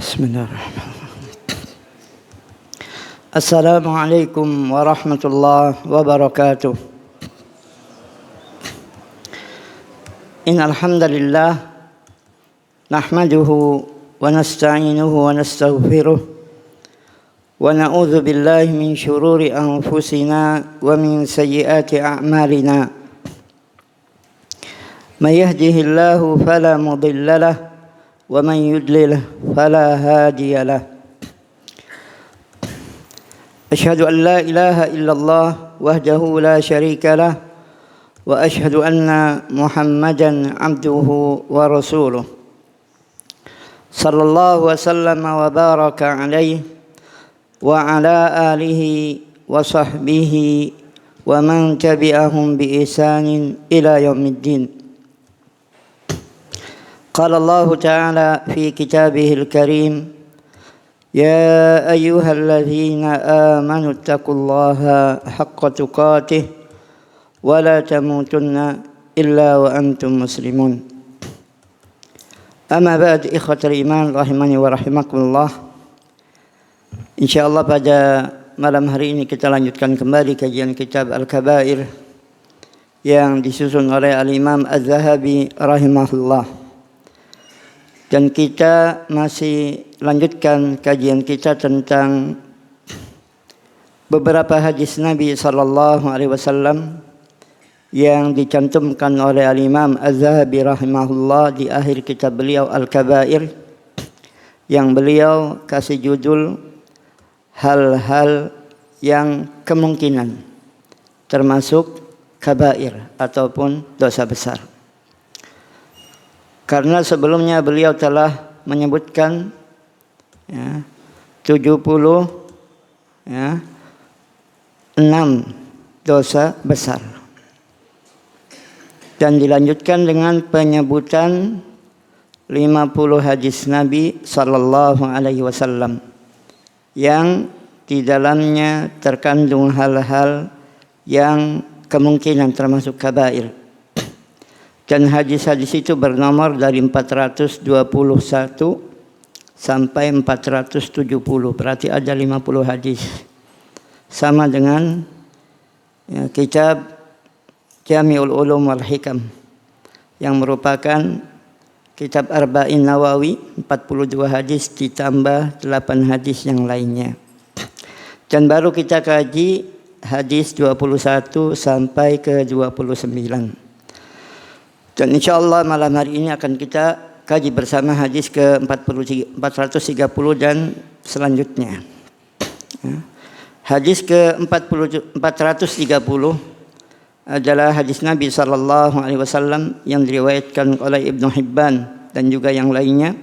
Bismillahirrahmanirrahim. Assalamualaikum warahmatullahi wabarakatuh. Innal hamdalillah nahmaduhu wa nasta'inuhu wa nastaghfiruh wa na'udzu billahi min shururi anfusina wa min sayyiati a'malina. May yahdihillahu fala mudilla lahu wa man yudlil fala hadiya lahu. Asyhadu an la ilaha illallah wahdahu la syarika lah wa asyhadu anna Muhammadan abduhu wa rasuluh. Sallallahu wa sallama wa baraka alaihi wa ala alihi wa sahbihi wa man tabi'ahum bi ihsanin ila yaumiddin. Qala Allah Ta'ala fi kitabihil karim, Ya ayyuhalladzina amanu taqullaha haqqa tuqatih wa la tamutunna illa wa antum muslimun. Amma ba'd, ikhwatal iman rahimani wa rahimakumullah. Insyaallah pada malam hari ini kita lanjutkan kembali kajian kitab Al-Kabair yang disusun oleh Al-Imam Az-Zahabi rahimahullah. Dan kita masih lanjutkan kajian kita tentang beberapa hadis Nabi sallallahu alaihi wasallam yang dicantumkan oleh Al-Imam Az-Zahabi rahimahullah di akhir kitab beliau Al-Kabair, yang beliau kasih judul hal-hal yang kemungkinan termasuk kabair ataupun dosa besar. Karena sebelumnya beliau telah menyebutkan 70 6 dosa besar. Dan dilanjutkan dengan penyebutan 50 hadis Nabi sallallahu alaihi wasallam yang di dalamnya terkandung hal-hal yang kemungkinan termasuk kabair. Dan hadis-hadis itu bernomor dari 421 sampai 470. Berarti ada 50 hadis. Sama dengan kitab Jami'ul Ulum wal Hikam yang merupakan kitab Arba'in Nawawi, 42 hadis ditambah 8 hadis yang lainnya. Dan baru kita kaji hadis 21 sampai ke 29. Dan insyaAllah malam hari ini akan kita kaji bersama hadis ke 430 dan selanjutnya. Hadis ke 430 adalah hadis Nabi SAW yang diriwayatkan oleh Ibnu Hibban dan juga yang lainnya.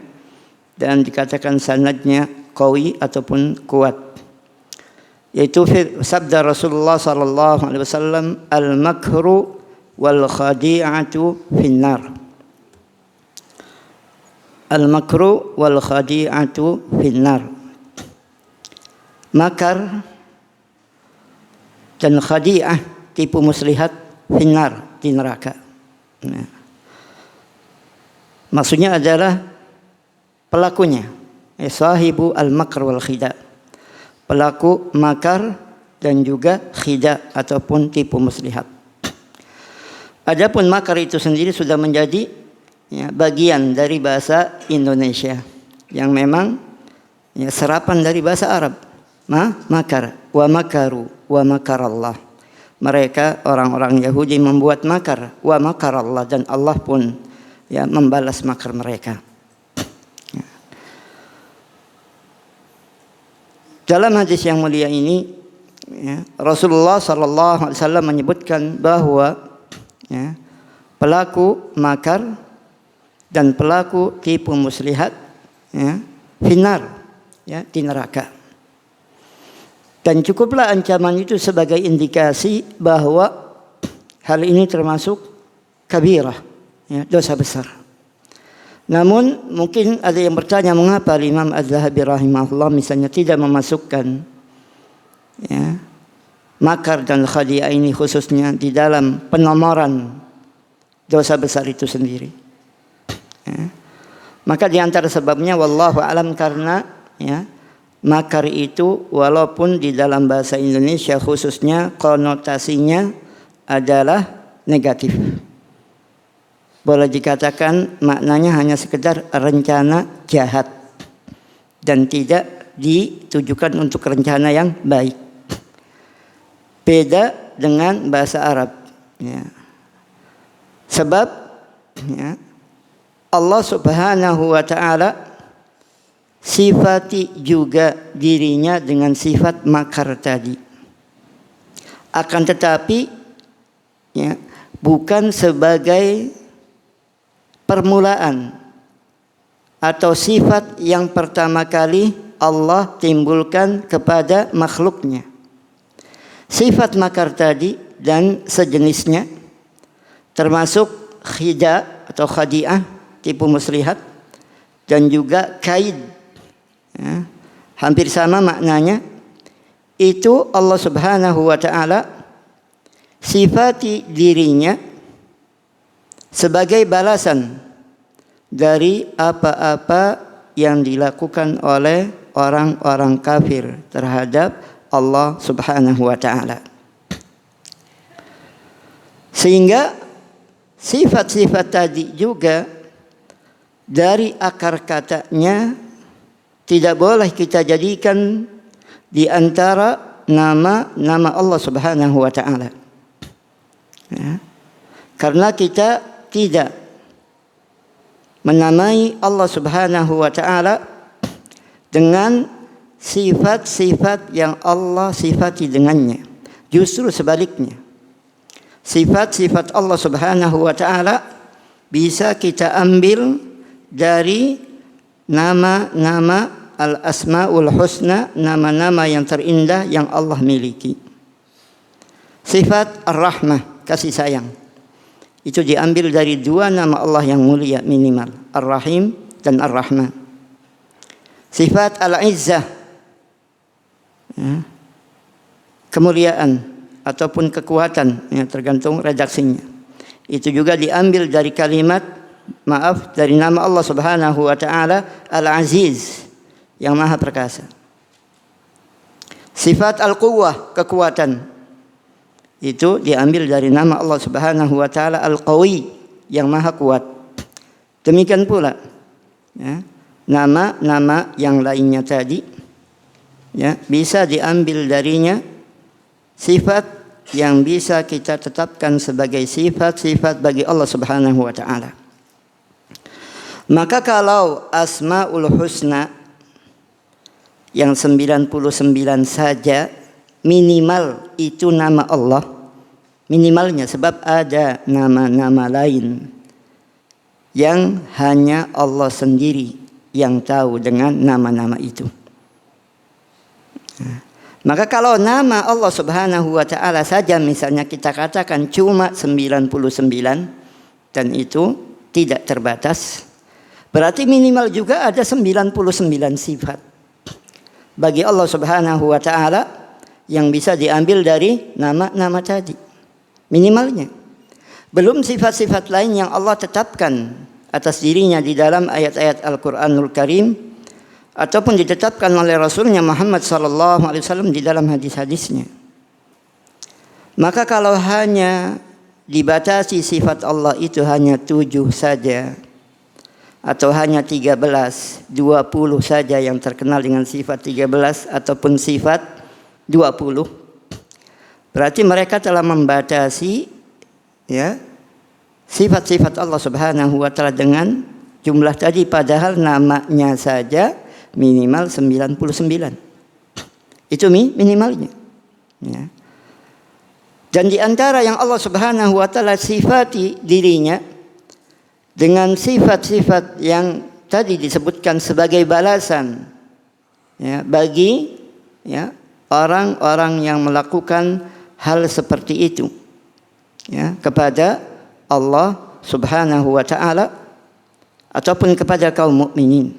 Dan dikatakan sanadnya qawi ataupun kuat. Yaitu sabda Rasulullah SAW, al-makru wal khadi'atu finnar. Al-makru wal khadi'atu finnar. Makar dan khadi'ah, tipu muslihat, finnar, di neraka. Maksudnya adalah pelakunya, sahibu al-makr wal khida', pelaku makar dan juga khida' ataupun tipu muslihat. Adapun makar itu sendiri sudah menjadi bagian dari bahasa Indonesia yang memang serapan dari bahasa Arab. Makar, wa makaru, wa makarallah. Mereka orang-orang Yahudi membuat makar, wa makarallah, dan Allah pun membalas makar mereka. Dalam hadis yang mulia ini Rasulullah SAW menyebutkan bahwa pelaku makar dan pelaku tipu muslihat finnar, di neraka. Dan cukuplah ancaman itu sebagai indikasi bahwa hal ini termasuk kabirah, dosa besar. Namun mungkin ada yang bertanya, mengapa Imam Az-Zahabi rahimahullah misalnya tidak memasukkan makar dan khadi'ah ini khususnya di dalam penomoran dosa besar itu sendiri. Maka di antara sebabnya wallahu alam karena ya makar itu walaupun di dalam bahasa Indonesia khususnya konotasinya adalah negatif. Boleh dikatakan maknanya hanya sekedar rencana jahat dan tidak ditujukan untuk rencana yang baik. Beda dengan bahasa Arab. Ya. Sebab ya, Allah Subhanahu wa ta'ala sifati juga dirinya dengan sifat makar tadi. Akan tetapi ya, bukan sebagai permulaan atau sifat yang pertama kali Allah timbulkan kepada makhluknya. Sifat makar tadi dan sejenisnya termasuk khida atau khadi'ah, tipu muslihat, dan juga kaid. Ya, hampir sama maknanya. Itu Allah Subhanahu wa ta'ala sifati dirinya sebagai balasan dari apa-apa yang dilakukan oleh orang-orang kafir terhadap Allah Subhanahu wa ta'ala. Sehingga sifat-sifat tadi juga dari akar katanya tidak boleh kita jadikan di antara nama-nama Allah Subhanahu wa ta'ala. Ya. Karena kita tidak menamai Allah Subhanahu wa ta'ala dengan sifat-sifat yang Allah sifati dengannya. Justru sebaliknya. Sifat-sifat Allah Subhanahu wa ta'ala bisa kita ambil dari nama-nama al-asma'ul husna, nama-nama yang terindah yang Allah miliki. Sifat ar-rahmah, kasih sayang, itu diambil dari dua nama Allah yang mulia minimal, ar-rahim dan ar-rahman. Sifat al-izzah, ya, kemuliaan ataupun kekuatan, ya, tergantung redaksinya. Itu juga diambil dari dari nama Allah Subhanahu wa ta'ala Al-Aziz, yang maha perkasa. Sifat al-quwwah, kekuatan, itu diambil dari nama Allah Subhanahu wa ta'ala Al-Qawi, yang maha kuat. Demikian pula ya, nama-nama yang lainnya tadi ya, bisa diambil darinya sifat yang bisa kita tetapkan sebagai sifat-sifat bagi Allah Subhanahu wa ta'ala. Maka kalau Asmaul Husna yang 99 saja minimal itu nama Allah, minimalnya, sebab ada nama-nama lain yang hanya Allah sendiri yang tahu dengan nama-nama itu. Maka kalau nama Allah Subhanahu wa ta'ala saja misalnya kita katakan cuma 99 dan itu tidak terbatas, berarti minimal juga ada 99 sifat bagi Allah Subhanahu wa ta'ala yang bisa diambil dari nama-nama tadi. Minimalnya. Belum sifat-sifat lain yang Allah tetapkan atas dirinya di dalam ayat-ayat Al-Quranul Karim ataupun ditetapkan oleh Rasulnya Muhammad SAW di dalam hadis-hadisnya. Maka kalau hanya dibatasi sifat Allah itu hanya 7 saja, atau hanya 13, 20 saja yang terkenal dengan sifat 13 ataupun sifat 20, berarti mereka telah membatasi ya sifat-sifat Allah Subhanahu wa ta'ala dengan jumlah tadi, padahal namanya saja minimal 99. Itu minimalnya. Ya. Dan di antara yang Allah Subhanahu wa ta'ala sifati dirinya dengan sifat-sifat yang tadi disebutkan sebagai balasan ya, bagi ya, orang-orang yang melakukan hal seperti itu ya, kepada Allah Subhanahu wa ta'ala ataupun kepada kaum mukminin.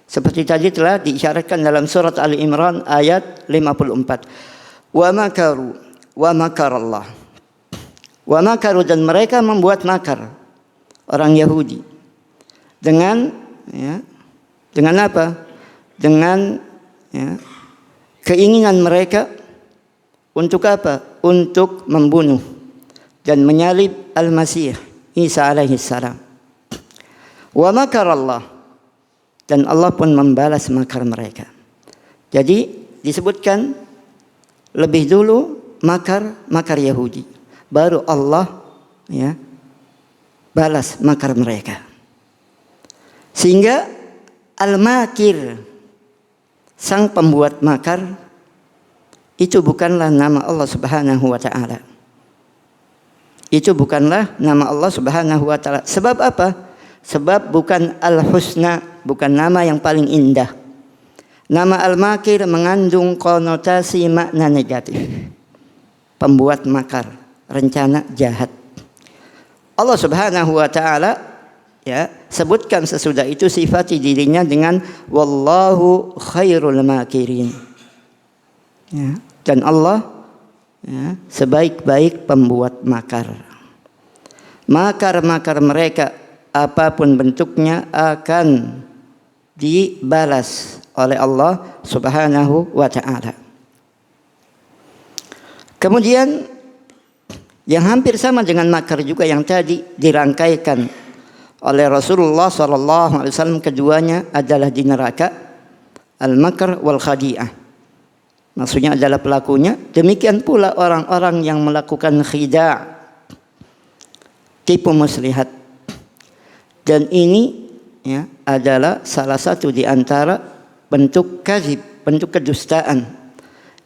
Seperti tadi telah diisyaratkan dalam surat Ali Imran ayat 54. Wa makaru wa makarallah. Wa makaru, dan mereka membuat makar, orang Yahudi dengan dengan apa? Dengan keinginan mereka untuk apa? Untuk membunuh dan menyalib Al-Masih Isa alaihi salam. Wa makarallah, dan Allah pun membalas makar mereka. Jadi disebutkan lebih dulu makar Yahudi, baru Allah balas makar mereka. Sehingga Al-Makir, sang pembuat makar, itu bukanlah nama Allah Subhanahu wa taala. Itu bukanlah nama Allah Subhanahu wa taala. Sebab apa? Sebab bukan Al-Husna, bukan nama yang paling indah. Nama Al-Makir mengandung konotasi makna negatif. Pembuat makar, rencana jahat. Allah Subhanahu wa taala sebutkan sesudah itu sifati dirinya dengan wallahu khairul makirin. Dan Allah sebaik-baik pembuat makar. Makar-makar mereka apapun bentuknya akan dibalas oleh Allah Subhanahu wa taala. Kemudian yang hampir sama dengan makar juga yang tadi dirangkaikan oleh Rasulullah sallallahu alaihi wasallam, keduanya adalah di neraka, al-makr wal khadi'ah. Maksudnya adalah pelakunya. Demikian pula orang-orang yang melakukan khida', tipu muslihat. Dan ini adalah salah satu di antara bentuk kadzib, bentuk kedustaan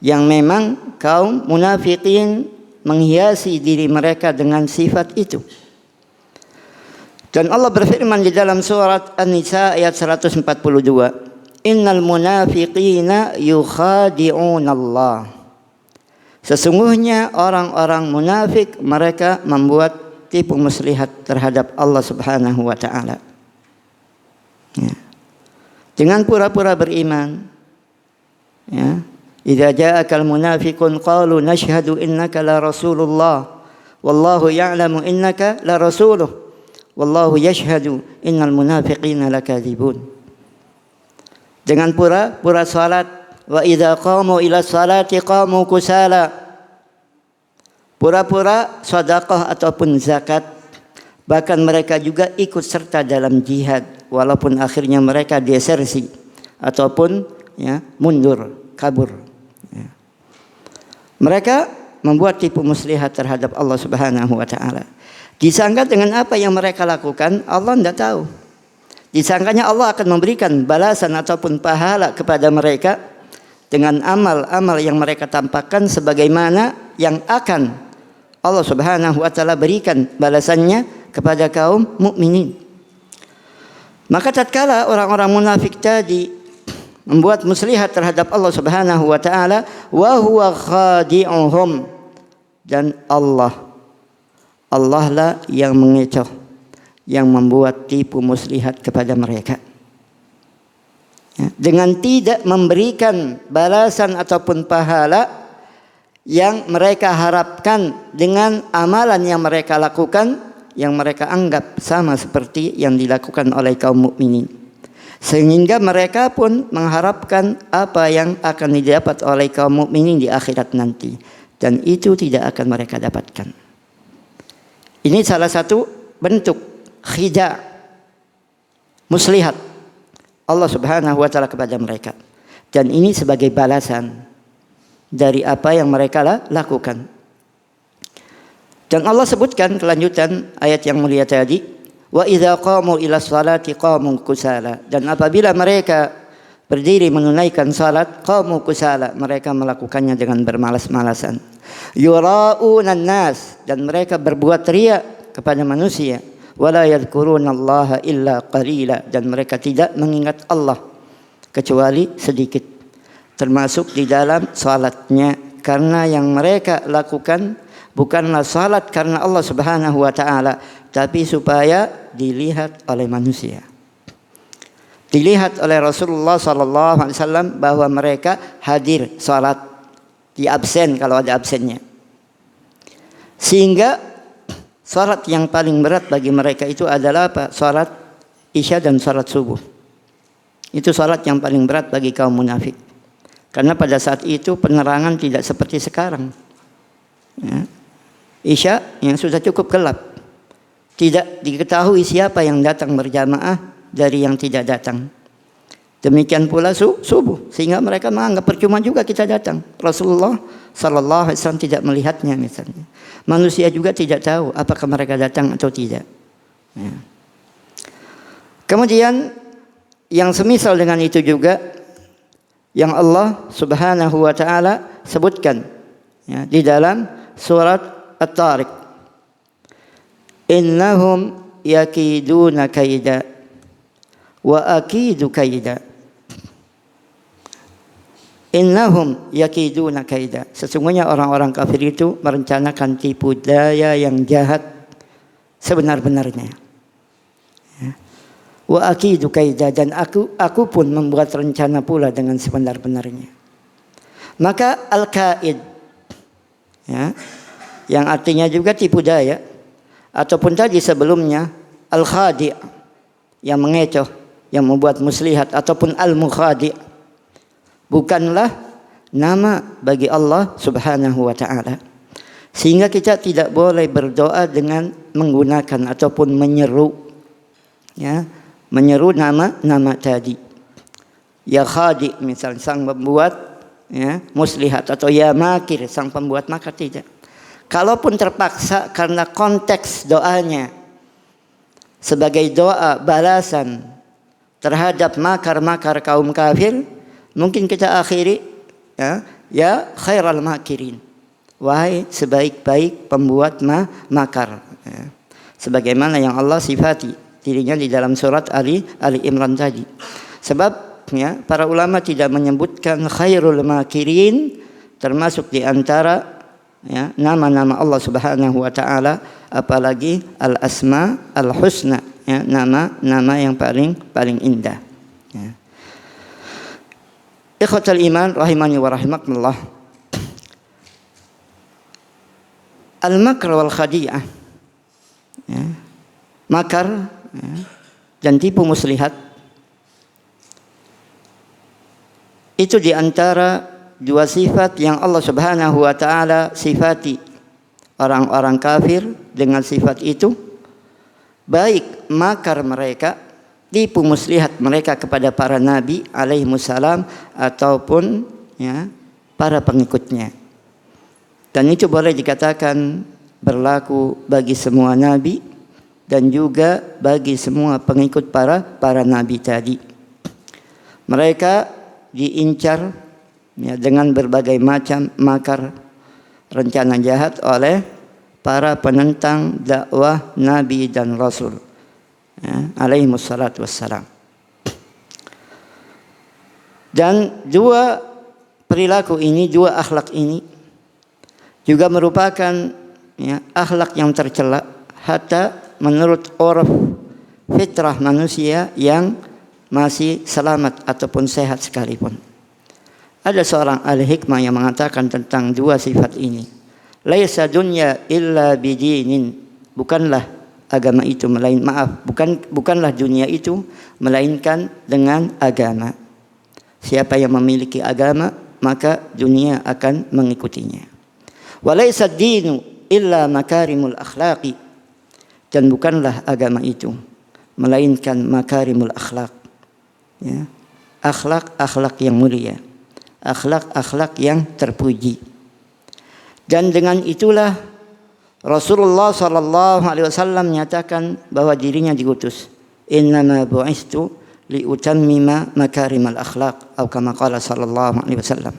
yang memang kaum munafikin menghiasi diri mereka dengan sifat itu. Dan Allah berfirman di dalam surat An-Nisa ayat 142, innal munafiqina yukhadi'una Allah. Sesungguhnya orang-orang munafik mereka membuat tipu muslihat terhadap Allah Subhanahu wa taala. Dengan pura-pura beriman. Idza ja'akal munafiqun qalu nashhadu innaka la rasulullah wallahu ya'lamu innaka la rasuluh wallahu yashhadu innal munafiqina lakadzibun. Dengan pura-pura salat, wa idza qamu ila salati qamu kusala. Pura-pura sedekah ataupun zakat, bahkan mereka juga ikut serta dalam jihad walaupun akhirnya mereka desersi ataupun mundur, kabur. Mereka membuat tipu muslihat terhadap Allah Subhanahu wa taala. Disangka dengan apa yang mereka lakukan, Allah tidak tahu. Disangkanya Allah akan memberikan balasan ataupun pahala kepada mereka dengan amal-amal yang mereka tampakkan sebagaimana yang akan Allah Subhanahu wa taala berikan balasannya kepada kaum mukminin. Maka tatkala orang-orang munafik tadi membuat muslihat terhadap Allah Subhanahu wa taala, wa huwa khadi'uhum, dan Allah lah yang mengecoh, yang membuat tipu muslihat kepada mereka. Dengan tidak memberikan balasan ataupun pahala yang mereka harapkan dengan amalan yang mereka lakukan, yang mereka anggap sama seperti yang dilakukan oleh kaum mukminin. Sehingga mereka pun mengharapkan apa yang akan didapat oleh kaum mukminin di akhirat nanti, dan itu tidak akan mereka dapatkan. Ini salah satu bentuk khida', muslihat Allah Subhanahu wa taala kepada mereka, dan ini sebagai balasan dari apa yang mereka lakukan. Dan Allah sebutkan kelanjutan ayat yang mulia tadi, wa idza qamu ila sholati qamu kusala, dan apabila mereka berdiri menunaikan salat, qamu kusala, mereka melakukannya dengan bermalas-malasan. Yura'unan nas, dan mereka berbuat riya kepada manusia. Wala yadhkurunallaha illa qalila, dan mereka tidak mengingat Allah kecuali sedikit, termasuk di dalam salatnya, karena yang mereka lakukan bukanlah salat karena Allah Subhanahu wa taala, tapi supaya dilihat oleh manusia, dilihat oleh Rasulullah sallallahu alaihi wasallam bahwa mereka hadir salat, di absen kalau ada absennya. Sehingga salat yang paling berat bagi mereka itu adalah apa? Salat Isya dan salat subuh. Itu salat yang paling berat bagi kaum munafik. Karena pada saat itu penerangan tidak seperti sekarang. Ya. Isya yang sudah cukup gelap. Tidak diketahui siapa yang datang berjamaah dari yang tidak datang. Demikian pula subuh, sehingga mereka menganggap percuma juga kita datang. Rasulullah sallallahu alaihi wasallam tidak melihatnya misalnya. Manusia juga tidak tahu apakah mereka datang atau tidak. Ya. Kemudian yang semisal dengan itu juga yang Allah Subhanahu wa taala sebutkan ya, di dalam surat At-Tariq. Innahum yakiduna kaida wa akidu kaida. Innahum yakiduna kaida. Sesungguhnya orang-orang kafir itu merencanakan tipu daya yang jahat sebenar-benarnya. Ya. Wa akidu kaida, dan aku pun membuat rencana pula dengan sebenar-benarnya. Maka al-kaid, ya, yang artinya juga tipu daya, ataupun tadi sebelumnya al-khadi' yang mengecoh, yang membuat muslihat, ataupun al-mukhadi' bukanlah nama bagi Allah Subhanahu wa taala. Sehingga kita tidak boleh berdoa dengan menggunakan ataupun menyeru, ya, menyeru nama tadi. Ya khadi' misalnya sang pembuat, ya, muslihat, atau ya makir sang pembuat, maka tidak. Kalaupun terpaksa karena konteks doanya sebagai doa balasan terhadap makar-makar kaum kafir, mungkin kita akhiri ya khairal makirin, wahai sebaik-baik pembuat makar, ya. Sebagaimana yang Allah sifati dirinya di dalam surat Ali Imran tadi. Sebab ya, para ulama tidak menyebutkan khairul makirin termasuk di antara ya, nama-nama Allah Subhanahu wa taala, apalagi al-asma al-husna, ya, nama-nama yang paling indah, ya. Ikhwatal iman rahimani wa rahimakumullah. Al-makr wal khadi'ah, ya, makar, ya, dan tipu muslihat itu di antara dua sifat yang Allah Subhanahu wa taala sifati orang-orang kafir dengan sifat itu, baik makar mereka, tipu muslihat mereka kepada para nabi alaihimussalam ataupun ya para pengikutnya. Dan itu boleh dikatakan berlaku bagi semua nabi dan juga bagi semua pengikut para nabi tadi. Mereka diincar ya, dengan berbagai macam makar, rencana jahat oleh para penentang dakwah Nabi dan Rasul, ya, alaihimussalatu wassalam. Dan dua perilaku ini, dua akhlak ini juga merupakan ya, akhlak yang tercela hatta menurut uruf fitrah manusia yang masih selamat ataupun sehat sekalipun. Ada seorang ahli hikmah yang mengatakan tentang dua sifat ini. Laisa dunya illa bidinin. Bukanlah agama itu bukanlah dunia itu melainkan dengan agama. Siapa yang memiliki agama, maka dunia akan mengikutinya. Wa laisa dinu illa makarimul akhlaqi. Dan bukanlah agama itu melainkan makarimul akhlaq. Ya. Akhlak-akhlak yang mulia. Akhlak-akhlak yang terpuji. Dan dengan itulah Rasulullah sallallahu alaihi wasallam menyatakan bahwa dirinya diutus. Innama bu'istu liutammima makarimal akhlaq, atau kama qala sallallahu alaihi wasallam.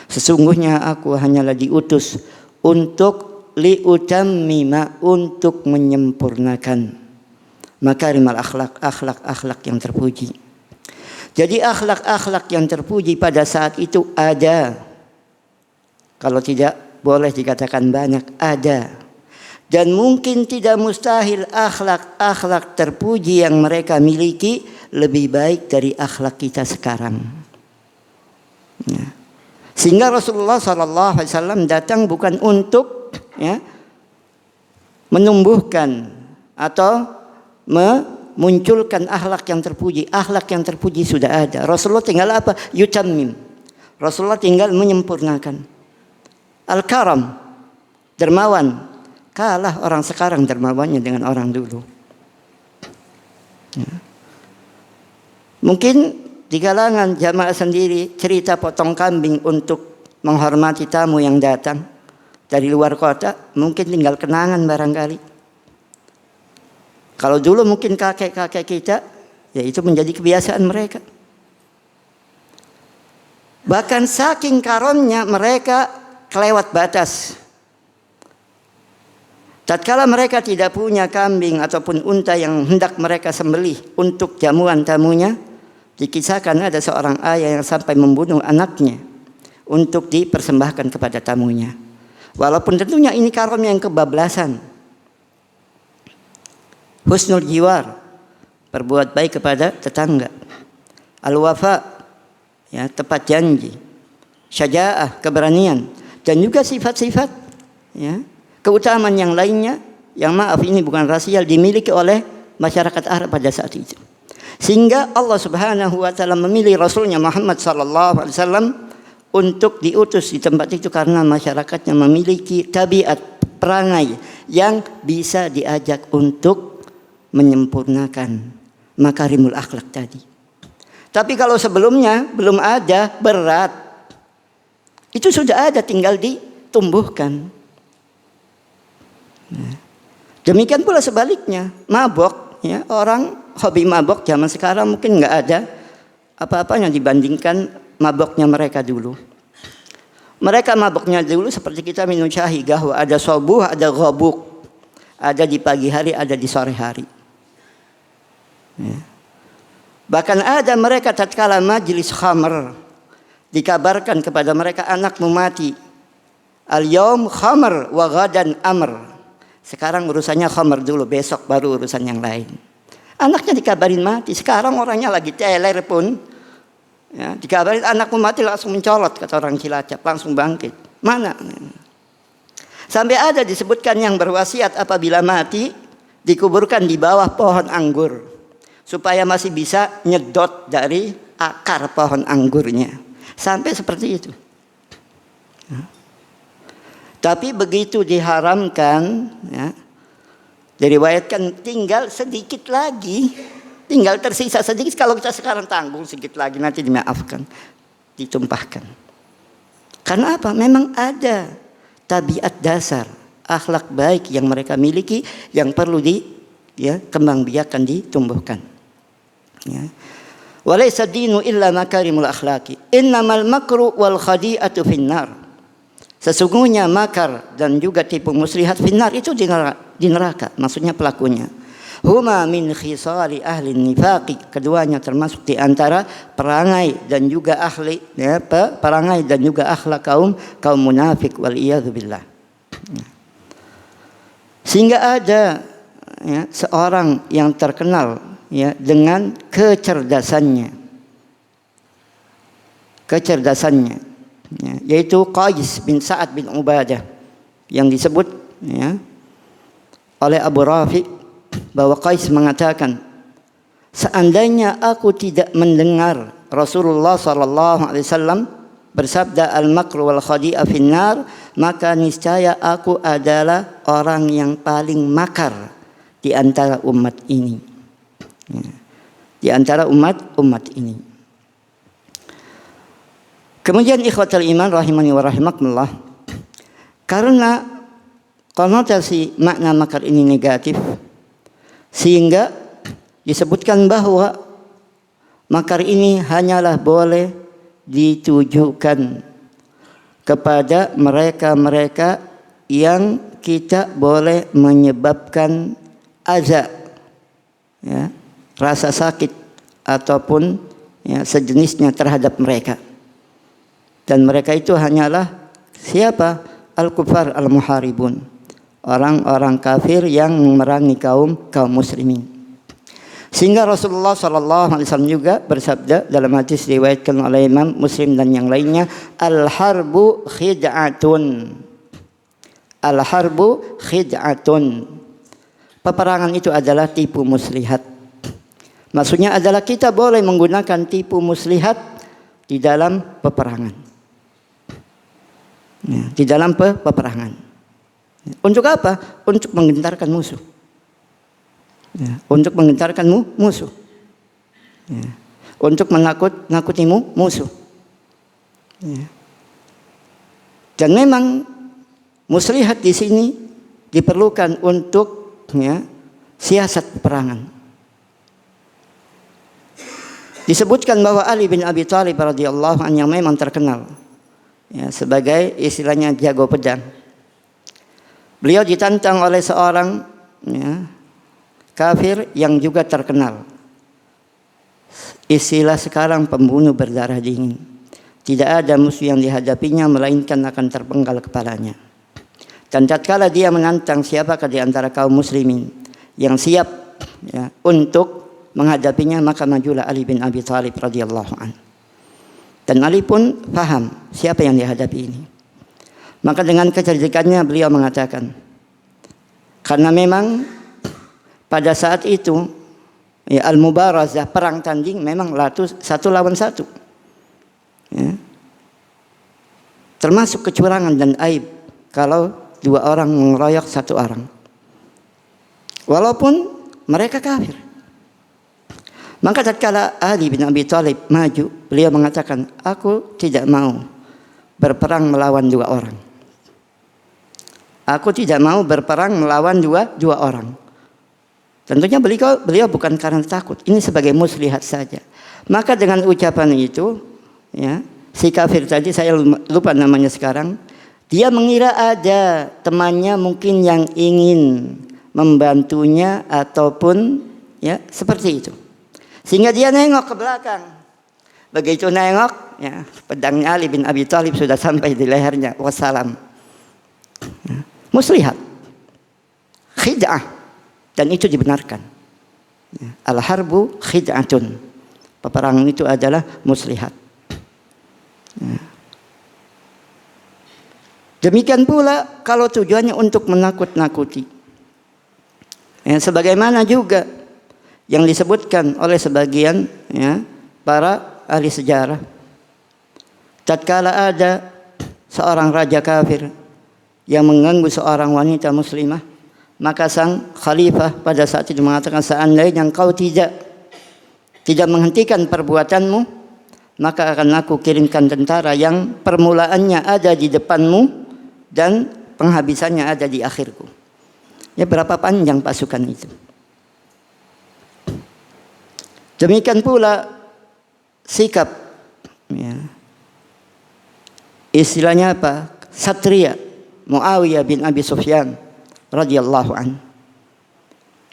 Sesungguhnya aku hanyalah diutus untuk liutammima, untuk menyempurnakan makarimal akhlaq, akhlak-akhlak yang terpuji. Jadi akhlak-akhlak yang terpuji pada saat itu ada. Kalau tidak boleh dikatakan banyak, ada. Dan mungkin tidak mustahil akhlak-akhlak terpuji yang mereka miliki lebih baik dari akhlak kita sekarang. Ya. Sehingga Rasulullah SAW datang bukan untuk ya, menumbuhkan atau munculkan akhlak yang terpuji. Akhlak yang terpuji sudah ada. Rasulullah tinggal apa? Yutammim. Rasulullah tinggal menyempurnakan. Al-karam, dermawan. Kalah orang sekarang dermawannya dengan orang dulu. Mungkin di kalangan jamaah sendiri cerita potong kambing untuk menghormati tamu yang datang dari luar kota, mungkin tinggal kenangan barangkali. Kalau dulu mungkin kakek-kakek kita, ya itu menjadi kebiasaan mereka. Bahkan saking karonnya mereka kelewat batas. Tatkala mereka tidak punya kambing ataupun unta yang hendak mereka sembelih untuk jamuan tamunya, dikisahkan ada seorang ayah yang sampai membunuh anaknya untuk dipersembahkan kepada tamunya. Walaupun tentunya ini karom yang kebablasan. Husnul jiwar, berbuat baik kepada tetangga. Al-wafa, ya, tepat janji. Syaja'ah, keberanian, dan juga sifat-sifat, ya, keutamaan yang lainnya yang maaf ini bukan rasial dimiliki oleh masyarakat Arab pada saat itu. Sehingga Allah Subhanahu wa taala memilih Rasulnya Muhammad sallallahu alaihi wasallam untuk diutus di tempat itu karena masyarakatnya memiliki tabiat perangai yang bisa diajak untuk menyempurnakan makarimul akhlak tadi. Tapi kalau sebelumnya belum ada, berat. Itu sudah ada, tinggal ditumbuhkan. Demikian pula sebaliknya, mabok, ya, orang hobi mabok zaman sekarang mungkin nggak ada apa-apanya dibandingkan maboknya mereka dulu. Mereka maboknya dulu seperti kita minum syahi gahwa, ada subuh, ada ghabuk, ada di pagi hari, ada di sore hari. Ya. Bahkan ada mereka tatkala majlis khamr, dikabarkan kepada mereka anakmu mati. Al-yaum khamr wa ghadan amr. Sekarang urusannya khamr dulu, besok baru urusan yang lain. Anaknya dikabarin mati. Sekarang orangnya lagi teler pun, ya, dikabarin anakmu mati langsung mencolot, kata orang Cilacap, langsung bangkit. Mana? Sampai ada disebutkan yang berwasiat apabila mati dikuburkan di bawah pohon anggur supaya masih bisa nyedot dari akar pohon anggurnya. Sampai seperti itu. Tapi begitu diharamkan, ya, diriwayatkan tinggal sedikit lagi, tinggal tersisa sedikit. Kalau kita sekarang tanggung sedikit lagi nanti dimaafkan, ditumpahkan. Karena apa? Memang ada tabiat dasar akhlak baik yang mereka miliki yang perlu kembang biakan, ditumbuhkan. Ya. Walaysa dinu illa makarimul akhlaqi. Innamal makru wal khadi'atu finnar. Sesungguhnya makar dan juga tipu muslihat finnar itu di neraka, maksudnya pelakunya. Huma min khisali ahli nifaqi, keduanya termasuk di antara perangai dan juga ahli, ya, perangai dan juga akhlak kaum munafik wal iyadzu billah. Sehingga ada, ya, seorang yang terkenal, ya, dengan kecerdasannya, ya, yaitu Qais bin Sa'ad bin Ubadah yang disebut, ya, oleh Abu Rafi bahwa Qais mengatakan, seandainya aku tidak mendengar Rasulullah sallallahu alaihi wasallam bersabda al-makru wal khadi'a finnar, maka niscaya aku adalah orang yang paling makar di antara umat ini. Ya, di antara umat ini. Kemudian ikhwatal iman rahimani wa rahimakumullah, karena konotasi makna makar ini negatif, sehingga disebutkan bahwa makar ini hanyalah boleh ditujukan kepada mereka-mereka yang kita boleh menyebabkan azab, ya, rasa sakit ataupun, ya, sejenisnya terhadap mereka. Dan mereka itu hanyalah siapa? Al-kufar al-muharibun, orang-orang kafir yang memerangi kaum muslimin. Sehingga Rasulullah SAW juga bersabda dalam hadis riwayatkan oleh Imam Muslim dan yang lainnya, al-harbu khid'atun. Al-harbu khid'atun. Peperangan itu adalah tipu muslihat. Maksudnya adalah kita boleh menggunakan tipu muslihat di dalam peperangan. Ya, di dalam peperangan. Untuk apa? Untuk menggentarkan musuh. Ya, untuk menggentarkan musuh. Ya, untuk menakuti musuh. Ya. Dan memang muslihat di sini diperlukan untuk siasat peperangan. Disebutkan bahwa Ali bin Abi Thalib radhiyallahu anhu yang memang terkenal sebagai istilahnya jago pedang. Beliau ditantang oleh seorang kafir yang juga terkenal. Istilah sekarang pembunuh berdarah dingin. Tidak ada musuh yang dihadapinya melainkan akan terpenggal kepalanya. Dan tatkala dia menantang siapakah di antara kaum muslimin yang siap untuk menghadapinya, maka majulah Ali bin Abi Thalib radhiyallahu anhu. Dan Ali pun paham siapa yang dihadapi ini. Maka dengan kecerdikannya beliau mengatakan, karena memang pada saat itu al-mubarazah, perang tanding, memang satu lawan satu. Termasuk kecurangan dan aib kalau dua orang mengeroyok satu orang, walaupun mereka kafir. Maka tatkala Ali bin Abi Thalib maju, beliau mengatakan, aku tidak mau berperang melawan dua orang. Aku tidak mau berperang melawan dua orang. Tentunya beliau bukan karena takut, ini sebagai muslihat saja. Maka dengan ucapan itu, si kafir tadi, saya lupa namanya sekarang, dia mengira ada temannya mungkin yang ingin membantunya ataupun seperti itu. Sehingga dia nengok ke belakang. Begitu nengok, pedangnya Ali bin Abi Thalib sudah sampai di lehernya. Wassalam. Muslihat, khid'ah, dan itu dibenarkan. Al-harbu khid'atun. Peperangan itu adalah muslihat. Demikian pula kalau tujuannya untuk menakut-nakuti. Sebagaimana juga yang disebutkan oleh sebagian para ahli sejarah, tatkala ada seorang raja kafir yang mengganggu seorang wanita muslimah, maka sang khalifah pada saat itu mengatakan, seandainya engkau tidak menghentikan perbuatanmu, maka akan aku kirimkan tentara yang permulaannya ada di depanmu dan penghabisannya ada di akhirku. Berapa panjang pasukan itu. Demikian pula sikap, istilahnya apa? Satria Muawiyah bin Abi Sufyan radhiyallahu an,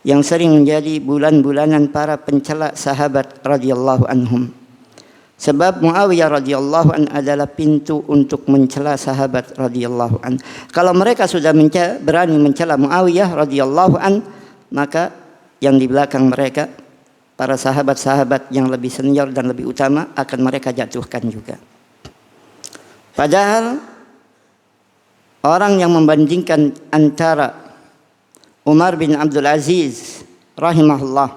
yang sering menjadi bulan-bulanan para pencela sahabat radhiyallahu anhum. Sebab Muawiyah radhiyallahu an adalah pintu untuk mencela sahabat radhiyallahu an. Kalau mereka sudah berani mencela Muawiyah radhiyallahu an, maka yang di belakang mereka, para sahabat-sahabat yang lebih senior dan lebih utama, akan mereka jatuhkan juga. Padahal orang yang membandingkan antara Umar bin Abdul Aziz rahimahullah,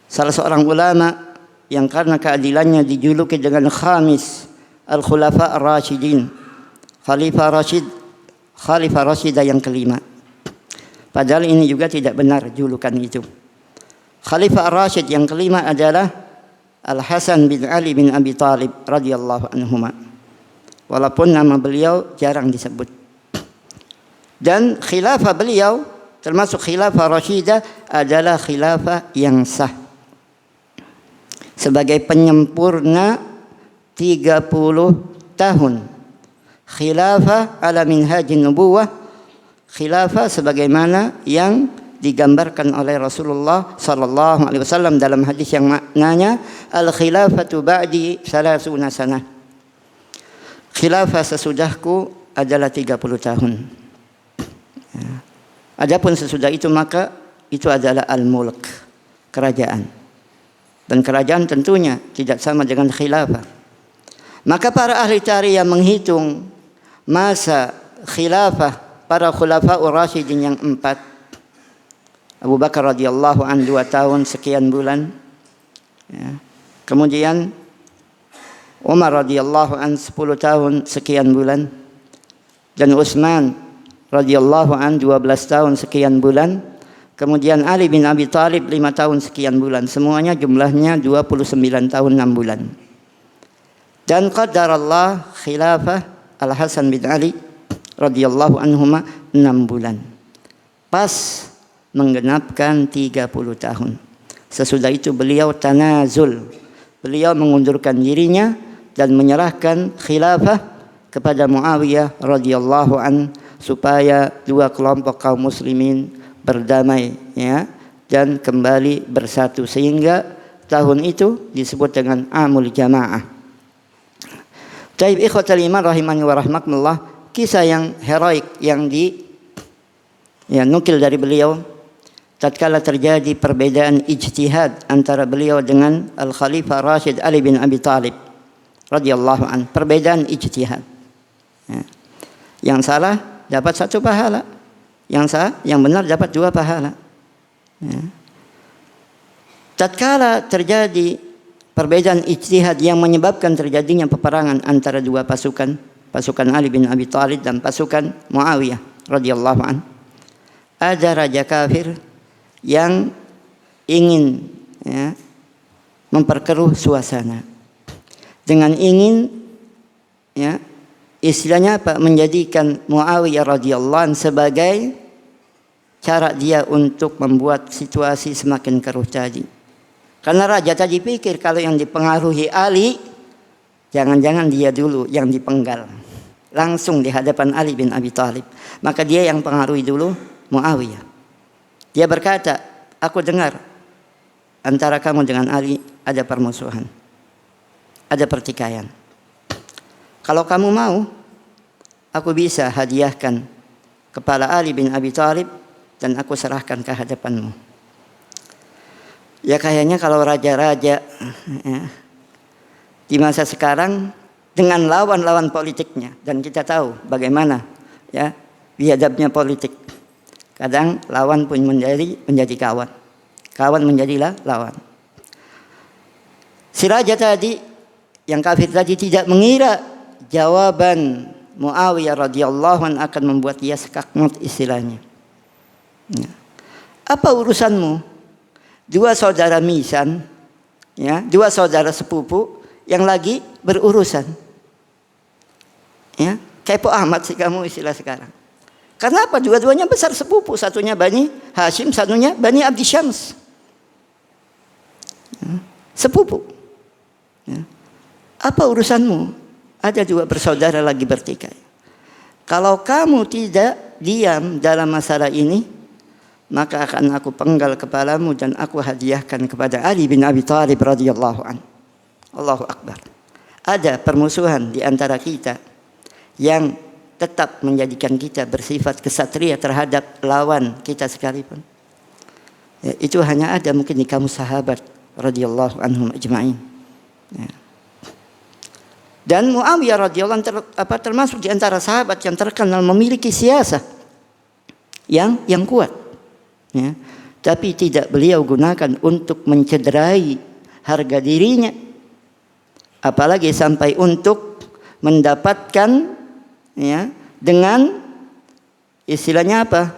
salah seorang ulama yang karena keadilannya dijuluki dengan khamis al-khulafa ar-rasyidin, khalifah rasyidah yang kelima. Padahal ini juga tidak benar julukan itu. Khalifah ar-rasyid yang kelima adalah Al-Hasan bin Ali bin Abi Thalib radhiyallahu anhuma. Walaupun nama beliau jarang disebut. Dan khilafah beliau termasuk khilafah rasyidah adalah khilafah yang sah. Sebagai penyempurna 30 tahun khilafah ala minhajin nubuwah, khilafah sebagaimana yang digambarkan oleh Rasulullah sallallahu alaihi wasallam dalam hadis yang maknanya al-khilafatu ba'di 30 sanah. Khilafah sesudahku adalah 30 tahun. Adapun sesudah itu maka itu adalah al-mulk, kerajaan. Dan kerajaan tentunya tidak sama dengan khilafah. Maka para ahli tarikh yang menghitung masa khilafah para khulafa'ur rasyidin yang 4 Abu Bakar radhiyallahu an 2 tahun sekian bulan. Ya. Kemudian Umar radhiyallahu an 10 tahun sekian bulan. Dan Utsman radhiyallahu an 12 tahun sekian bulan. Kemudian Ali bin Abi Thalib 5 tahun sekian bulan. Semuanya jumlahnya 29 tahun 6 bulan. Dan qadarallah khilafah Al-Hasan bin Ali radhiyallahu anhuma 6 bulan. Pas menggenapkan 30 tahun. Sesudah itu beliau tanazul. Beliau mengundurkan dirinya dan menyerahkan khilafah kepada Muawiyah radhiyallahu an supaya 2 kelompok kaum muslimin berdamai, ya, dan kembali bersatu, sehingga tahun itu disebut dengan Amul Jamaah. Taib ikhwatal iman rahimani wa rahmakumullah, kisah yang heroik yang nukil dari beliau tatkala terjadi perbedaan ijtihad antara beliau dengan Al-Khalifah Rashid Ali bin Abi Thalib radhiyallahu an. Perbedaan ijtihad. Ya. Yang salah dapat 1 pahala, yang benar dapat 2 pahala. Ya. Tatkala terjadi perbedaan ijtihad yang menyebabkan terjadinya peperangan antara 2 pasukan Ali bin Abi Thalib dan pasukan Muawiyah radhiyallahu an. Ada raja kafir yang ingin, ya, memperkeruh suasana dengan ingin, ya, istilahnya apa, menjadikan Muawiyah radhiyallahu anhu sebagai cara dia untuk membuat situasi semakin keruh tadi. Karena raja tadi pikir kalau yang dipengaruhi Ali, jangan-jangan dia dulu yang dipenggal langsung di hadapan Ali bin Abi Thalib. Maka dia yang pengaruhi dulu Muawiyah. Dia berkata, aku dengar antara kamu dengan Ali ada permusuhan, ada pertikaian. Kalau kamu mau, aku bisa hadiahkan kepala Ali bin Abi Thalib dan aku serahkan ke hadapanmu. Ya kayaknya kalau raja-raja, ya, di masa sekarang dengan lawan-lawan politiknya, dan kita tahu bagaimana, ya, biadabnya politik. Kadang lawan pun menjadi kawan, kawan menjadilah lawan. Si raja tadi, yang kafir tadi, tidak mengira jawaban Muawiyah radhiyallahu anhu akan membuat dia sekakmut, istilahnya. Ya. Apa urusanmu? 2 saudara misan, ya, 2 saudara sepupu yang lagi berurusan. Ya, kepo amat sih kamu, istilah sekarang. Karena apa? Dua-duanya besar sepupu, satunya Bani Hashim, satunya Bani Abdi Syams. Ya, sepupu. Ya. Apa urusanmu? Ada 2 bersaudara lagi bertikai. Kalau kamu tidak diam dalam masalah ini, maka akan aku penggal kepalamu dan aku hadiahkan kepada Ali bin Abi Thalib radhiyallahu anhu. Allahu Akbar. Ada permusuhan di antara kita yang tetap menjadikan kita bersifat kesatria terhadap lawan kita sekalipun. Ya, itu hanya ada mungkin di kaum sahabat radhiyallahu anhum ajma'in. Ya. Dan Muawiyah radhiyallahu anhu termasuk di antara sahabat yang terkenal memiliki siasah yang kuat. Ya. Tapi tidak beliau gunakan untuk mencederai harga dirinya, apalagi sampai untuk mendapatkan, ya, dengan istilahnya apa,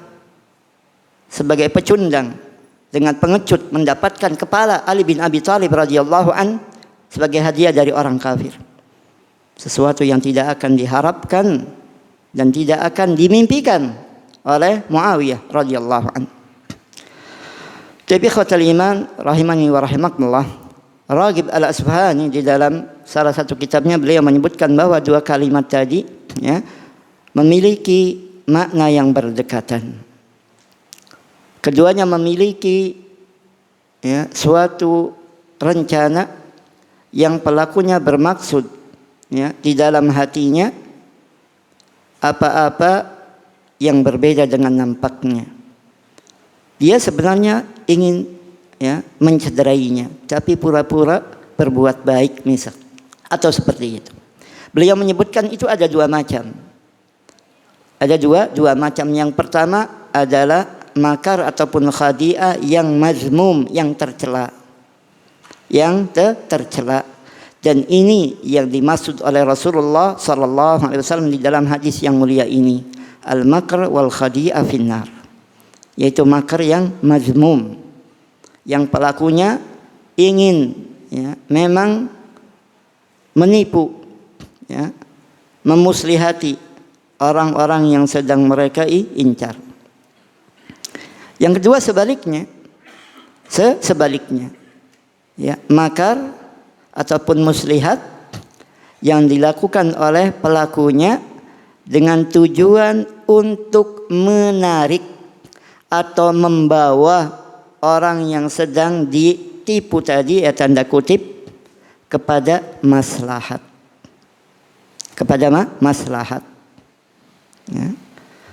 sebagai pecundang, dengan pengecut mendapatkan kepala Ali bin Abi Thalib radhiyallahu an sebagai hadiah dari orang kafir. Sesuatu yang tidak akan diharapkan dan tidak akan dimimpikan oleh Muawiyah radhiyallahu an. Tapi khawatul iman rahimani wa rahimakumullah, Raghib Al-Asfahani di dalam salah satu kitabnya beliau menyebutkan bahwa 2 kalimat tadi, ya, memiliki makna yang berdekatan. Keduanya memiliki, ya, suatu rencana yang pelakunya bermaksud, ya, di dalam hatinya apa-apa yang berbeda dengan nampaknya. Dia sebenarnya ingin, ya, mencederainya, tapi pura-pura berbuat baik misal, atau seperti itu. Beliau menyebutkan itu ada 2 macam. Ada dua macam. Yang pertama adalah makar ataupun khadi'ah yang mazmum, yang tercela. Tercela. Dan ini yang dimaksud oleh Rasulullah sallallahu alaihi wasallam di dalam hadis yang mulia ini, al-makr wal khadi'ah finnar. Yaitu makar yang mazmum, yang pelakunya ingin memang menipu, memuslihati orang-orang yang sedang mereka incar. Yang kedua sebaliknya, makar ataupun muslihat yang dilakukan oleh pelakunya dengan tujuan untuk menarik atau membawa orang yang sedang ditipu tadi, tanda kutip, kepada maslahat.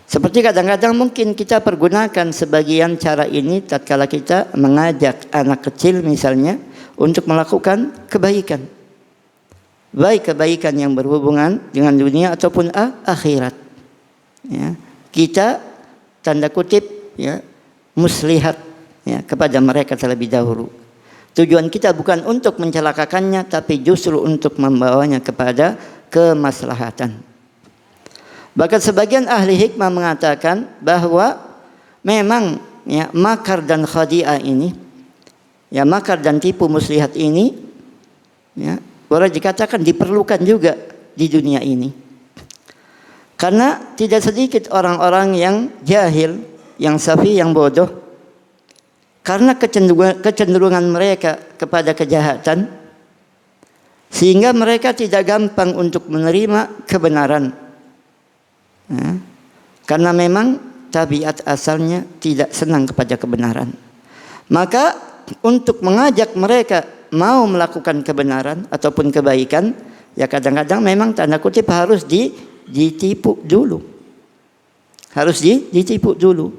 Seperti kadang-kadang mungkin kita pergunakan sebagian cara ini tatkala kita mengajak anak kecil misalnya untuk melakukan kebaikan. Baik kebaikan yang berhubungan dengan dunia ataupun akhirat. Kita tanda kutip muslihat kepada mereka terlebih dahulu. Tujuan kita bukan untuk mencelakakannya, tapi justru untuk membawanya kepada kemaslahatan. Bahkan sebagian ahli hikmah mengatakan bahwa memang makar dan khadi'ah ini, makar dan tipu muslihat ini, boleh dikatakan diperlukan juga di dunia ini. Karena tidak sedikit orang-orang yang jahil, yang safi, yang bodoh, karena kecenderungan mereka kepada kejahatan, sehingga mereka tidak gampang untuk menerima kebenaran. Karena memang tabiat asalnya tidak senang kepada kebenaran. Maka untuk mengajak mereka mau melakukan kebenaran ataupun kebaikan, kadang-kadang memang tanda kutip harus ditipu dulu. Harus ditipu dulu.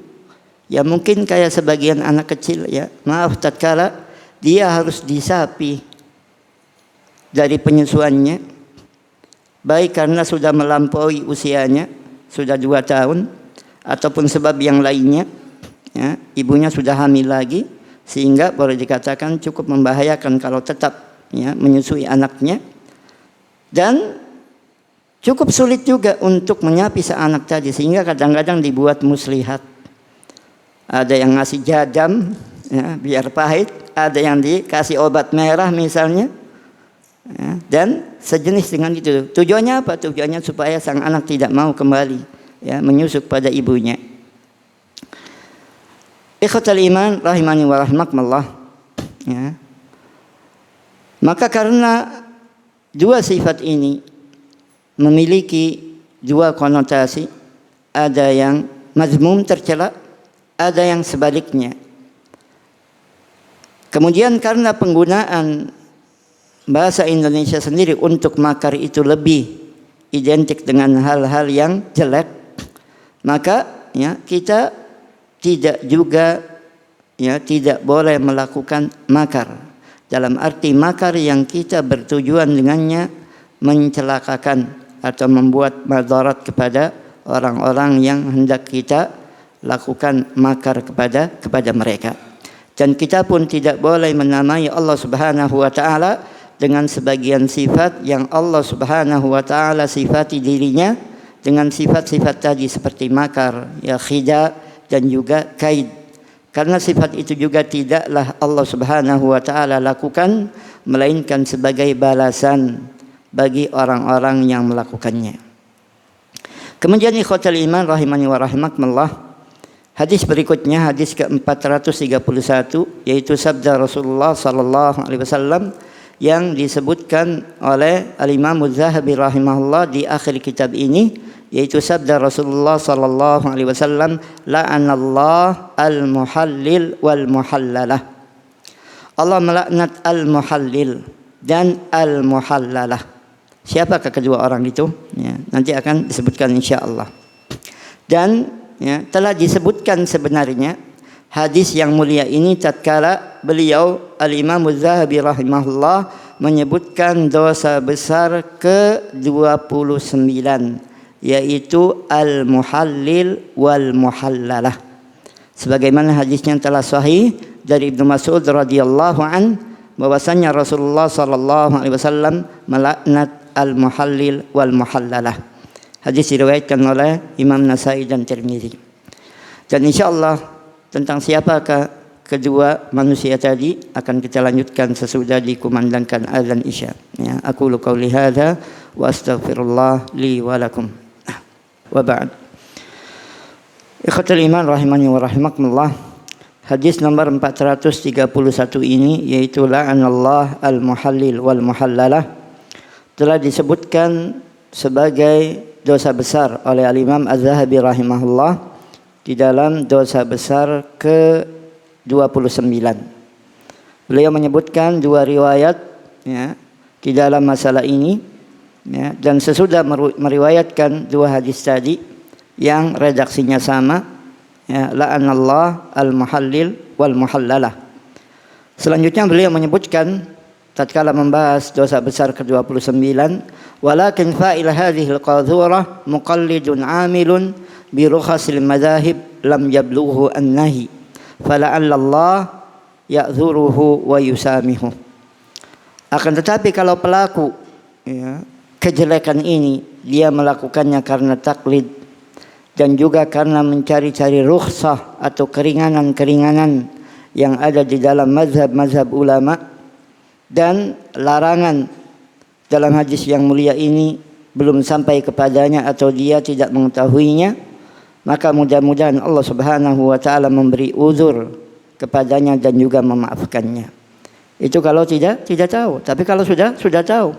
Mungkin kayak sebagian anak kecil, maaf, tatkala dia harus disapi dari penyusuannya, baik karena sudah melampaui usianya, sudah 2 tahun, ataupun sebab yang lainnya, ibunya sudah hamil lagi, sehingga boleh dikatakan cukup membahayakan kalau tetap menyusui anaknya. Dan cukup sulit juga untuk menyapi anak tadi, sehingga kadang-kadang dibuat muslihat. Ada yang ngasih jadam biar pahit, ada yang dikasih obat merah misalnya, dan sejenis dengan itu. Tujuannya apa? Tujuannya supaya sang anak tidak mau kembali menyusu pada ibunya. Ikhwatal iman rahimani wa rahmakumullah. Maka karena dua sifat ini memiliki dua konotasi, ada yang mazmum, tercela, ada yang sebaliknya. Kemudian karena penggunaan bahasa Indonesia sendiri untuk makar itu lebih identik dengan hal-hal yang jelek, maka kita tidak juga tidak boleh melakukan makar. Dalam arti makar yang kita bertujuan dengannya mencelakakan atau membuat madarat kepada orang-orang yang hendak kita lakukan makar kepada mereka. Dan kita pun tidak boleh menamai Allah Subhanahu wa taala dengan sebagian sifat yang Allah Subhanahu wa taala sifati dirinya dengan sifat-sifat tadi seperti makar, khida, dan juga kaid. Karena sifat itu juga tidaklah Allah Subhanahu wa taala lakukan melainkan sebagai balasan bagi orang-orang yang melakukannya. Kemudian ikhwatal iman rahimani wa rahimakumullah, hadis berikutnya, hadis ke-431, yaitu sabda Rasulullah sallallahu alaihi wasallam yang disebutkan oleh Al-Imam Az-Zahabi rahimahullah di akhir kitab ini, yaitu sabda Rasulullah sallallahu alaihi wasallam, la'anallah al-muhallil wal muhallalah. Allah melaknat al-muhallil dan al-muhallalah. Siapakah kedua orang itu? Nanti akan disebutkan insyaallah. Dan telah disebutkan sebenarnya hadis yang mulia ini tatkala beliau Al-Imam Az-Zahabi rahimahullah menyebutkan dosa besar ke-29, yaitu al-muhallil wal muhallalah. Sebagaimana hadisnya telah sahih dari Ibnu Mas'ud radhiyallahu an bahwasanya Rasulullah sallallahu alaihi wasallam melaknat al-muhallil wal muhallalah. Hadis diriwayatkan oleh Imam Nasai dan Tirmizi. Dan insyaallah tentang siapakah kedua manusia tadi akan kita lanjutkan sesudah dikumandangkan azan Isya. Ya, aku qauli hadza wa astaghfirullah li wa lakum. Wa ba'd. Ikhwatul iman rahimani wa rahimakumullah. Hadis nomor 431 ini yaitu la'anallah al-muhallil wal muhallalah telah disebutkan sebagai dosa besar oleh al-Imam Az-Zahabi rahimahullah di dalam dosa besar ke-29. Beliau menyebutkan dua riwayat ya, di dalam masalah ini ya, dan sesudah meriwayatkan dua hadis tadi yang redaksinya sama ya, la'anallah al-muhallil wal muhallalah. Selanjutnya beliau menyebutkan tatkala membahas dosa besar ke-29, walakin fa'il hadhihi al-qadhurah muqallidun 'amilun bi rukhasil madahib lam yablughu an-nahi fala'alla Allah ya'dhuruhu wa yusamihu. Akan tetapi kalau pelaku ya, kejelekan ini dia melakukannya karena taklid dan juga karena mencari-cari rukhsah atau keringanan-keringanan yang ada di dalam mazhab-mazhab ulama, dan larangan dalam hadis yang mulia ini belum sampai kepadanya atau dia tidak mengetahuinya, maka mudah-mudahan Allah Subhanahu wa taala memberi uzur kepadanya dan juga memaafkannya. Itu kalau tidak tahu, tapi kalau sudah tahu,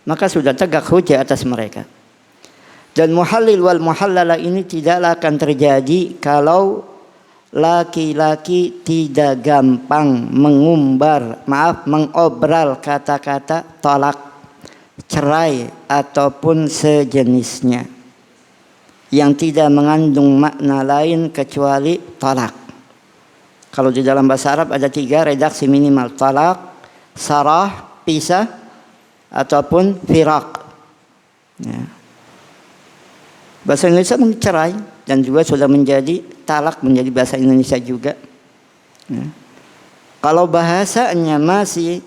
maka sudah tegak hujah atas mereka. Dan muhallil wal muhallalah ini tidaklah akan terjadi kalau laki-laki tidak gampang mengobral kata-kata talak, cerai ataupun sejenisnya yang tidak mengandung makna lain kecuali talak. Kalau di dalam bahasa Arab ada 3 redaksi minimal: talak, sarah, pisah, ataupun firaq. Ya. Bahasa Indonesia mencerai dan juga sudah menjadi talak, menjadi bahasa Indonesia juga. Ya. Kalau bahasanya masih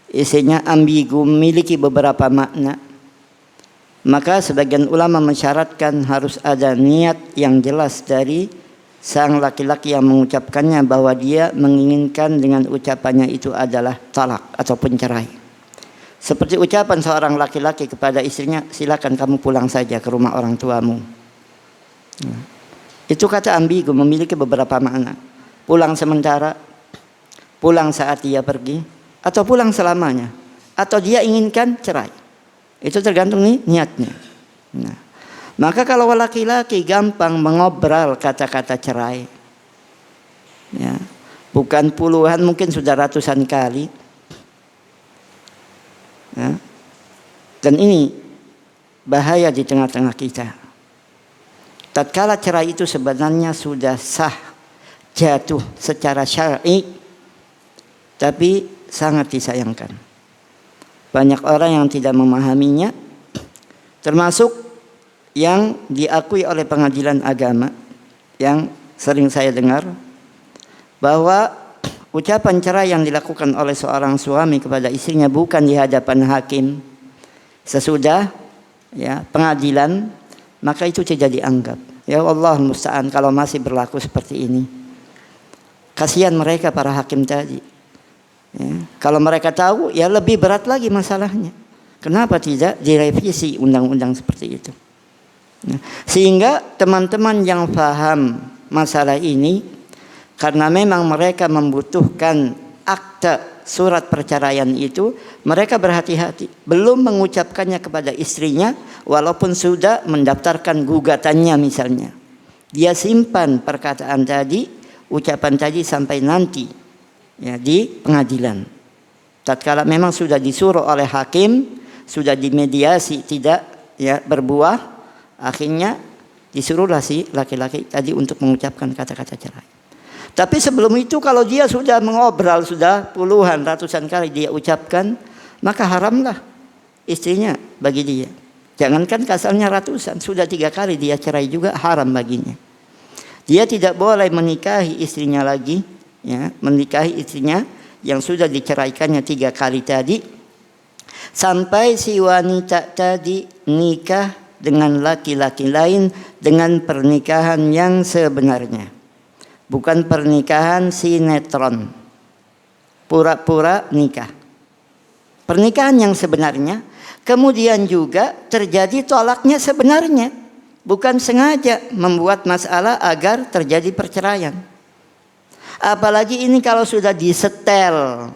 isinya ambigu, memiliki beberapa makna, maka sebagian ulama mensyaratkan harus ada niat yang jelas dari sang laki-laki yang mengucapkannya bahwa dia menginginkan dengan ucapannya itu adalah talak ataupun cerai. Seperti ucapan seorang laki-laki kepada istrinya, silakan kamu pulang saja ke rumah orang tuamu. Itu kata ambigu, memiliki beberapa makna. Pulang sementara, pulang saat dia pergi, atau pulang selamanya, atau dia inginkan cerai. Itu tergantung niatnya. Nah, maka kalau laki-laki gampang mengobral kata-kata cerai, ya, bukan puluhan, mungkin sudah ratusan kali. Ya. Dan ini bahaya di tengah-tengah kita. Tatkala cerai itu sebenarnya sudah sah, jatuh secara syar'i, tapi sangat disayangkan. Banyak orang yang tidak memahaminya, termasuk yang diakui oleh pengadilan agama yang sering saya dengar, bahwa ucapan cerai yang dilakukan oleh seorang suami kepada istrinya bukan di hadapan hakim sesudah ya pengadilan, maka itu tidak dianggap. Ya Allah musta'an kalau masih berlaku seperti ini. Kasihan mereka para hakim tadi. Ya, kalau mereka tahu ya lebih berat lagi masalahnya. Kenapa tidak direvisi undang-undang seperti itu? Ya, sehingga teman-teman yang paham masalah ini, karena memang mereka membutuhkan akta surat perceraian itu, mereka berhati-hati belum mengucapkannya kepada istrinya walaupun sudah mendaftarkan gugatannya misalnya. Dia simpan perkataan tadi, ucapan tadi sampai nanti ya di pengadilan. Tatkala memang sudah disuruh oleh hakim, sudah dimediasi tidak ya berbuah, akhirnya disuruhlah si laki-laki tadi untuk mengucapkan kata-kata cerai. Tapi sebelum itu kalau dia sudah mengobral, sudah puluhan, ratusan kali dia ucapkan, maka haramlah istrinya bagi dia. Jangankan kasalnya ratusan, sudah 3 kali dia cerai juga haram baginya. Dia tidak boleh menikahi istrinya lagi, ya, menikahi istrinya yang sudah diceraikannya 3 kali tadi, sampai si wanita tadi nikah dengan laki-laki lain dengan pernikahan yang sebenarnya, bukan pernikahan sinetron, pura-pura nikah. Pernikahan yang sebenarnya, kemudian juga terjadi tolaknya sebenarnya, bukan sengaja membuat masalah agar terjadi perceraian. Apalagi ini kalau sudah disetel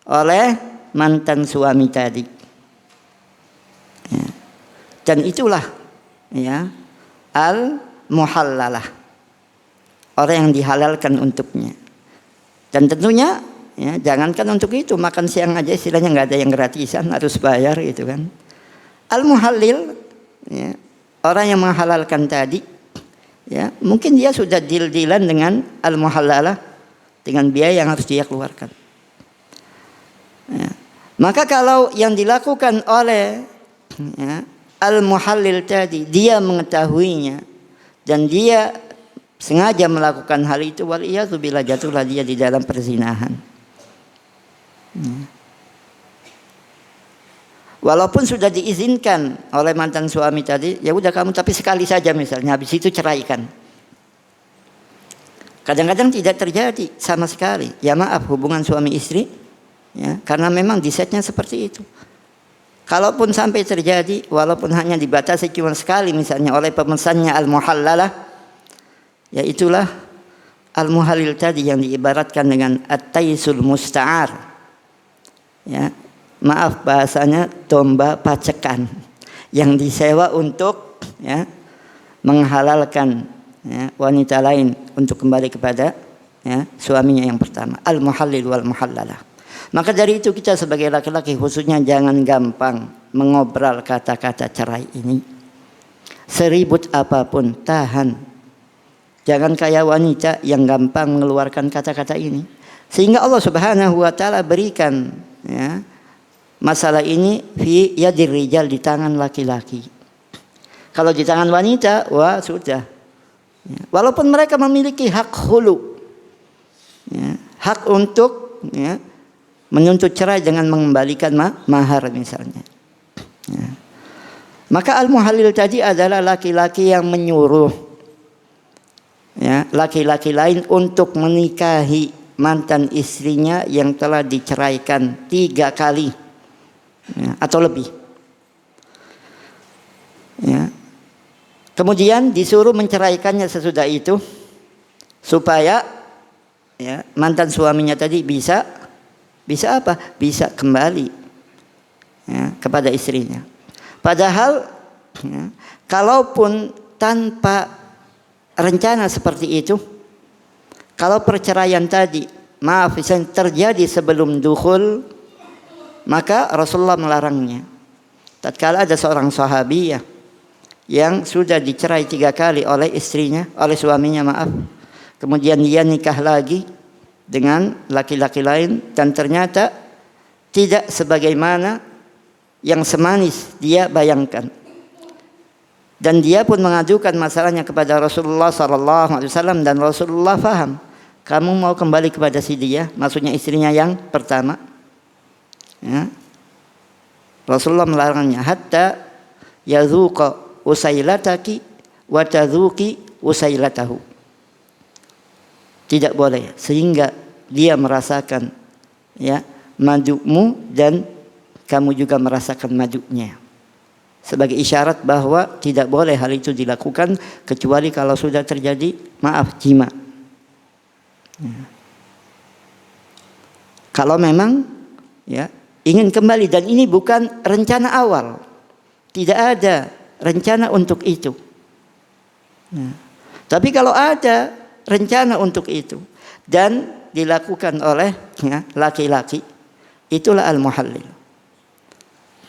oleh mantan suami tadi, ya. Dan itulah, ya, al-muhallalah, orang yang dihalalkan untuknya. Dan tentunya, ya, jangankan untuk itu, makan siang aja istilahnya nggak ada yang gratisan, harus bayar gitu kan. Al-muhallil, ya, orang yang menghalalkan tadi, ya, mungkin dia sudah deal-dealan dengan al-muhallalah, dengan biaya yang harus dia keluarkan. Ya. Maka kalau yang dilakukan oleh, ya, al-muhallil tadi, dia mengetahuinya dan dia sengaja melakukan hal itu, waliyadzubillah, jatuhlah dia di dalam perzinahan. Ya. Walaupun sudah diizinkan oleh mantan suami tadi, ya udah kamu tapi sekali saja misalnya, habis itu ceraikan. Kadang-kadang tidak terjadi sama sekali, ya maaf, hubungan suami istri, ya, karena memang disetnya seperti itu. Kalaupun sampai terjadi, walaupun hanya dibatasi cuma sekali misalnya oleh pemesannya al-muhallalah, ya itulah al-muhallil tadi yang diibaratkan dengan at-taisul musta'ar, ya, maaf bahasanya domba pacekan yang disewa untuk, ya, menghalalkan, ya, wanita lain untuk kembali kepada, ya, suaminya yang pertama, al-muhallil wal muhallalah. Maka dari itu kita sebagai laki-laki khususnya jangan gampang mengobrol kata-kata cerai ini. Seribut apapun tahan. Jangan kayak wanita yang gampang mengeluarkan kata-kata ini. Sehingga Allah Subhanahu wa taala berikan, ya, masalah ini fi yadir rijal, di tangan laki-laki. Kalau di tangan wanita, wah sudah. Ya, walaupun mereka memiliki hak khulu, ya, hak untuk, ya, menuntut cerai dengan mengembalikan mahar misalnya. Ya. Maka al-muhallil tadi adalah laki-laki yang menyuruh, ya, laki-laki lain untuk menikahi mantan istrinya yang telah diceraikan 3 kali, ya, atau lebih. Ya. Kemudian disuruh menceraikannya sesudah itu supaya, ya, mantan suaminya tadi bisa apa? Bisa kembali, ya, kepada istrinya. Padahal, ya, kalaupun tanpa rencana seperti itu, kalau perceraian tadi, maaf, terjadi sebelum dukhul, maka Rasulullah melarangnya. Tatkala ada seorang sahabiyah yang sudah dicerai 3 kali oleh istrinya, oleh suaminya, maaf, kemudian dia nikah lagi dengan laki-laki lain dan ternyata tidak sebagaimana yang semanis dia bayangkan. Dan dia pun mengadukan masalahnya kepada Rasulullah SAW dan Rasulullah faham. Kamu mau kembali kepada si dia, maksudnya istrinya yang pertama, ya. Rasulullah melarangnya hatta yadzuqa usailataki wa tadzuqi usailatahu. Tidak boleh sehingga dia merasakan, ya, madumu dan kamu juga merasakan madunya. Sebagai isyarat bahwa tidak boleh hal itu dilakukan kecuali kalau sudah terjadi, maaf, jima. Ya. Kalau memang, ya, ingin kembali dan ini bukan rencana awal, tidak ada rencana untuk itu. Ya. Tapi kalau ada rencana untuk itu dan dilakukan oleh, ya, laki-laki, itulah al-muhallil.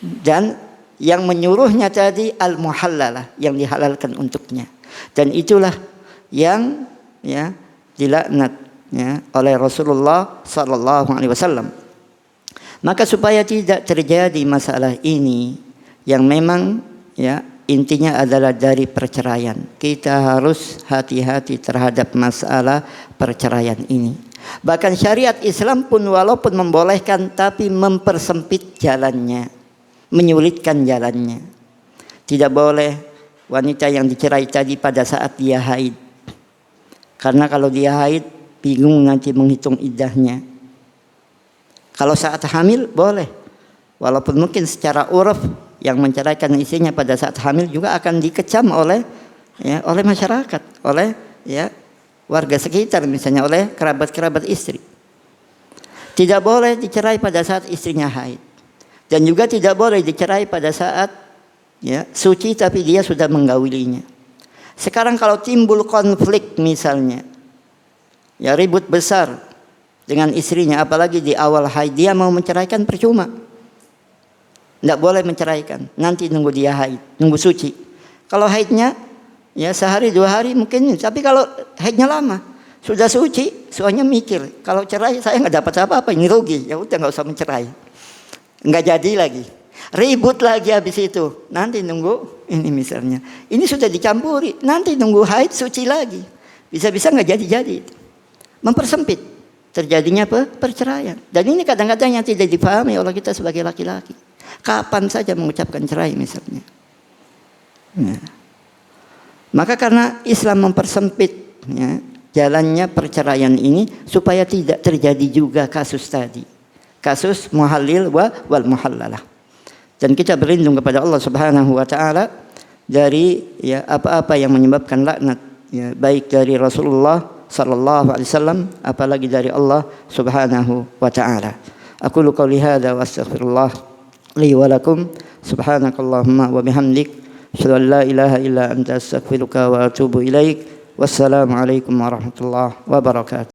Dan yang menyuruhnya tadi al-muhallalah, yang dihalalkan untuknya. Dan itulah yang, ya, dilaknat, ya, oleh Rasulullah sallallahu alaihi wasallam. Maka supaya tidak terjadi masalah ini yang memang, ya, intinya adalah dari perceraian. Kita harus hati-hati terhadap masalah perceraian ini. Bahkan syariat Islam pun walaupun membolehkan, tapi mempersempit jalannya, menyulitkan jalannya. Tidak boleh wanita yang dicerai tadi pada saat dia haid, karena kalau dia haid bingung nanti menghitung iddahnya. Kalau saat hamil boleh, walaupun mungkin secara uruf yang menceraikan istrinya pada saat hamil juga akan dikecam oleh masyarakat, oleh warga sekitar, misalnya oleh kerabat-kerabat istri. Tidak boleh dicerai pada saat istrinya haid, dan juga tidak boleh dicerai pada saat suci tapi dia sudah menggaulinya. Sekarang kalau timbul konflik misalnya, ribut besar dengan istrinya, apalagi di awal haid, dia mau menceraikan percuma. Tidak boleh menceraikan, nanti nunggu dia haid, nunggu suci. Kalau haidnya sehari 2 hari mungkin, tapi kalau haidnya lama, sudah suci, soalnya mikir, kalau cerai saya nggak dapat apa-apa, ini rugi, ya udah nggak usah mencerai, nggak jadi lagi, ribut lagi habis itu, nanti nunggu ini misalnya, ini sudah dicampuri, nanti nunggu haid suci lagi, bisa-bisa nggak jadi, mempersempit terjadinya perceraian. Dan ini kadang-kadang yang tidak dipahami oleh kita sebagai laki-laki. Kapan saja mengucapkan cerai misalnya. Maka karena Islam mempersempit jalannya perceraian ini supaya tidak terjadi juga kasus tadi, kasus muhallil wal muhallalah. Dan kita berlindung kepada Allah Subhanahu wa taala dari apa-apa yang menyebabkan laknat, baik dari Rasulullah sallallahu alaihi wasallam, apalagi dari Allah Subhanahu wa taala. Aku qouli hadza wa astaghfirullah li wa lakum. Subhanakallahumma wa bihamdik, asyhadu an la ilaha illa anta astaghfiruka wa atubu ilaik. Wassalamu alaikum warahmatullahi wabarakatuh.